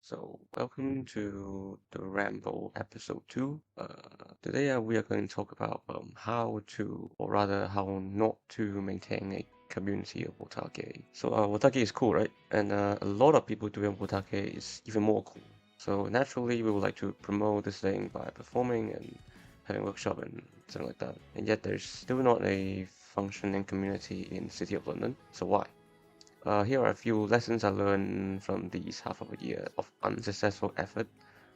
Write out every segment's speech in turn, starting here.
So, welcome to the Ramble episode 2. Today we are going to talk about how to, or rather, how not to maintain a community of Wotake. So, Wotake is cool, right? And a lot of people doing Wotake is even more cool. So, naturally, we would like to promote this thing by performing and having workshop and something like that. And yet, there's still not a functioning community in the city of London. So, why? Here are a few lessons I learned from these half of a year of unsuccessful effort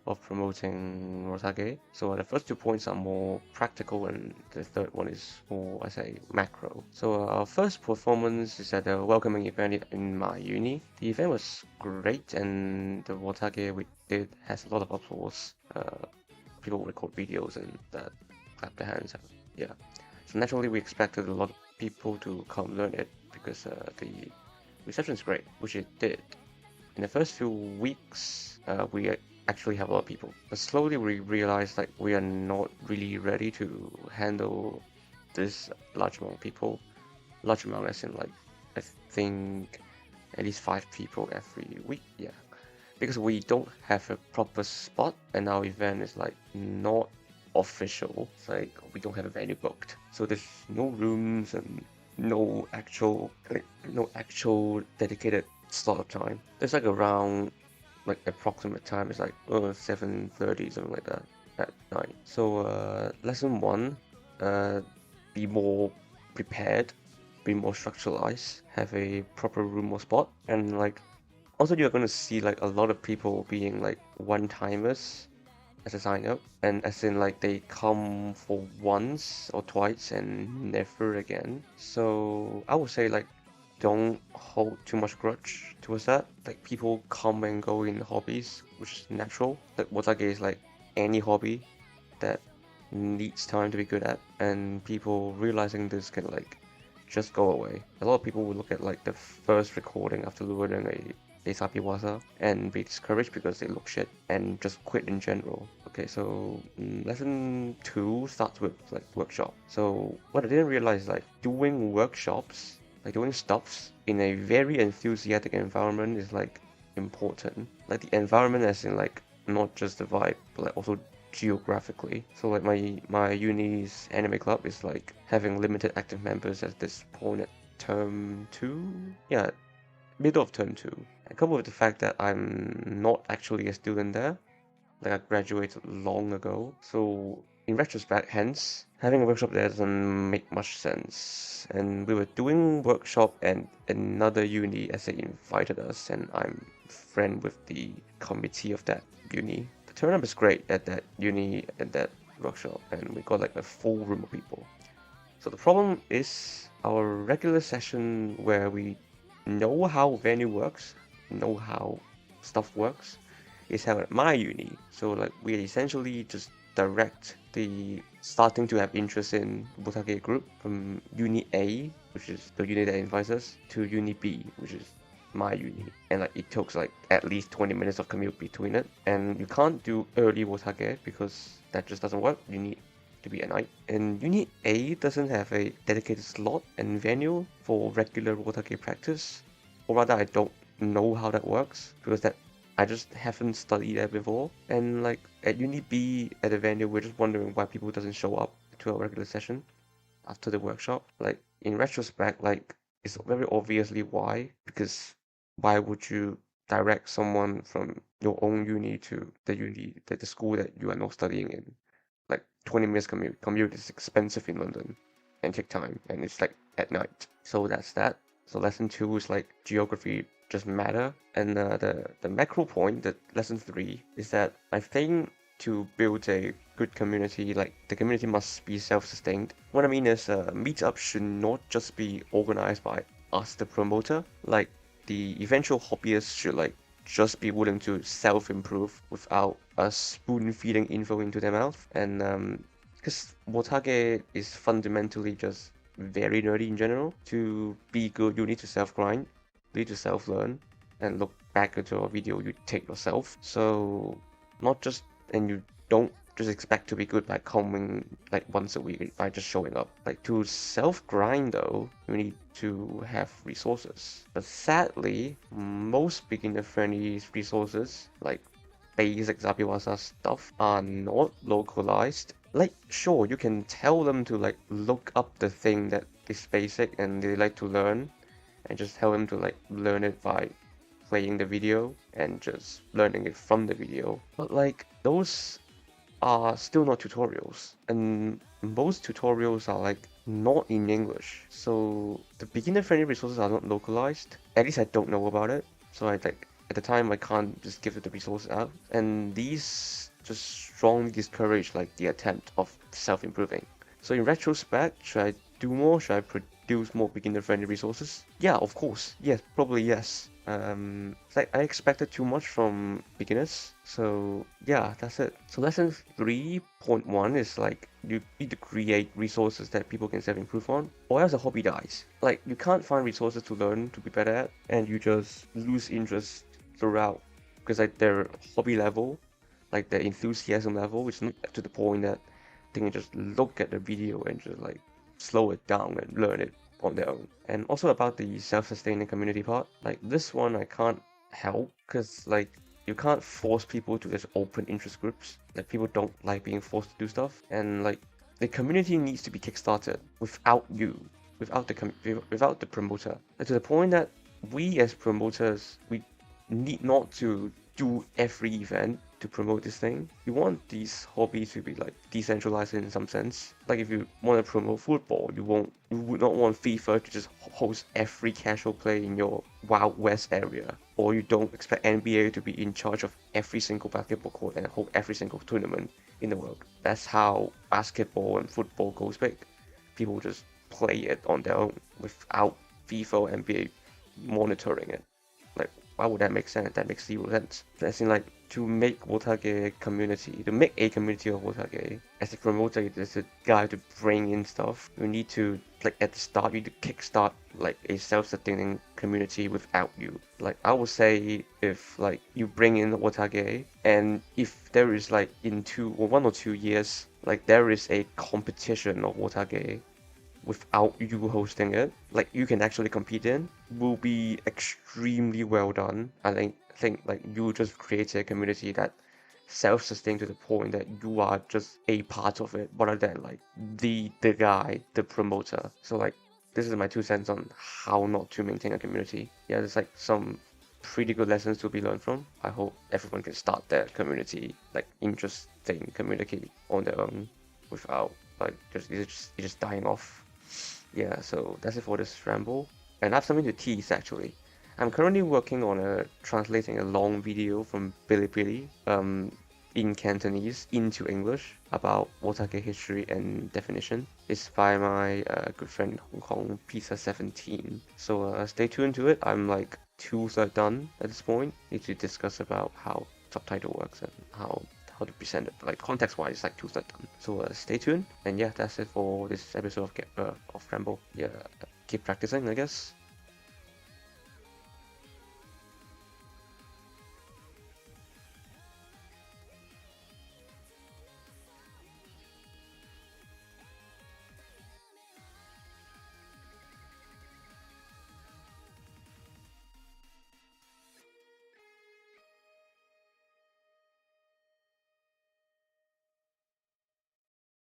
of promoting Rosage. So the first 2 points are more practical, and the third one is more, I say, macro. So our first performance is at a welcoming event in my uni. The event was great, and the Watage we did has a lot of applause. People record videos and clap their hands. Yeah. So naturally, we expected a lot of people to come learn it because the reception is great, which it did. In the first few weeks, we actually have a lot of people, but slowly we realized like we are not really ready to handle this large amount of people. Large amount as in like I think at least 5 people every week. Yeah, because we don't have a proper spot, and our event is like not official. It's like we don't have a venue booked, so there's no rooms and no actual dedicated slot of time. There's like around like approximate time is like 7:30, something like that at night. So lesson one, uh be more prepared, be more structuralized, have a proper room or spot, and like also you're gonna see like a lot of people being like one-timers as a sign up, and as in like they come for once or twice and never again. So I would say like don't hold too much grudge towards that. Like people come and go in hobbies, which is natural. Like Wotake is like any hobby that needs time to be good at, and people realizing this can like just go away. A lot of people will look at like the first recording after learning a Sapiwasa and be discouraged because they look shit and just quit in general. Okay, so lesson 2 starts with like workshop. So what I didn't realize is like doing workshops, like doing stuffs in a very enthusiastic environment is like important. Like the environment as in like not just the vibe, but like also geographically. So like my uni's anime club is like having limited active members at this point at term 2. Yeah, middle of term 2. And coupled with the fact that I'm not actually a student there, like I graduated long ago. So in retrospect, hence having a workshop there doesn't make much sense. And we were doing workshop and another uni as they invited us, and I'm friend with the committee of that uni. The turnout is great at that uni at that workshop, and we got like a full room of people. So the problem is our regular session where we know how venue works, know how stuff works, is held at my uni. So like we essentially just direct the starting to have interest in Butake group from uni A, which is the uni that invites us, to uni B, which is my uni. And like it takes like at least 20 minutes of commute between it. And you can't do early Butake because that just doesn't work. You need to be at night. And Unit A doesn't have a dedicated slot and venue for regular Wotake practice, or rather I don't know how that works because that I just haven't studied that before. And like at Unit B at the venue, we're just wondering why people doesn't show up to a regular session after the workshop. Like in retrospect, like it's very obviously why, because why would you direct someone from your own uni to the uni, the school that you are not studying in? Like 20 minutes commute. Commute is expensive in London and take time, and it's like at night. So that's that. So lesson 2 is like geography just matter, and the macro point, that lesson 3 is that I think to build a good community, like the community must be self-sustained. What I mean is, meetup should not just be organized by us, the promoter. Like the eventual hobbyists should like just be willing to self-improve without us spoon-feeding info into their mouth. And because Wotage is fundamentally just very nerdy in general. To be good, you need to self-grind, you need to self-learn, and look back into a video you take yourself. So not just, and you don't just expect to be good by coming like once a week by just showing up. Like to self-grind though, you need to have resources. But sadly, most beginner-friendly resources like basic Zabiwaza stuff are not localized. Like sure, you can tell them to like look up the thing that is basic and they like to learn, and just tell them to like learn it by playing the video and just learning it from the video. But like those are still not tutorials, and most tutorials are like not in English. So the beginner-friendly resources are not localized. At least I don't know about it. So I like at the time I can't just give the resources out, and these just strongly discourage like the attempt of self-improving. So in retrospect, should I do more? Should I produce more beginner-friendly resources? Yeah, of course. Yes, probably yes. Like I expected too much from beginners, so yeah, that's it. So lesson 3.1 is like you need to create resources that people can self-improve on, or else the hobby dies. Like you can't find resources to learn to be better at, and you just lose interest throughout because like their hobby level, like their enthusiasm level, is not to the point that they can just look at the video and just like slow it down and learn it on their own. And also about the self-sustaining community part, like this one I can't help because like you can't force people to just open interest groups. Like people don't like being forced to do stuff, and like the community needs to be kickstarted without you, without the promoter. And to the point that we as promoters, we need not to do every event to promote this thing. You want these hobbies to be like decentralized in some sense. Like if you want to promote football, you would not want FIFA to just host every casual play in your Wild West area. Or you don't expect NBA to be in charge of every single basketball court and hold every single tournament in the world. That's how basketball and football goes big. People just play it on their own without FIFA or NBA monitoring it. Like, why would that make sense? That makes zero sense. As in, like, to make Wotage community, to make a community of Wotage, as a promoter, as a guy to bring in stuff, you need to, like, at the start, you need to kickstart, like, a self-sustaining community without you. Like, I would say if, like, you bring in Wotage, and if there is, like, in 1 or 2 years, like, there is a competition of Wotage, without you hosting it, like you can actually compete in, will be extremely well done. I think like you just create a community that self-sustain to the point that you are just a part of it rather than like the guy, the promoter. So like this is my 2 cents on how not to maintain a community. Yeah, there's like some pretty good lessons to be learned from. I hope everyone can start their community, like interesting communicate on their own without like just dying off. Yeah, so that's it for this ramble. And I have something to tease actually. I'm currently working on translating a long video from Bilibili in Cantonese into English about Wotage history and definition. It's by my good friend Hong Kong Pizza 17. So stay tuned to it. I'm like 2/3 done at this point. Need to discuss about how subtitle works and how to present it. Like context-wise, it's like 2/3 done. So stay tuned. And yeah, that's it for this episode of Ramble. Yeah, keep practicing, I guess.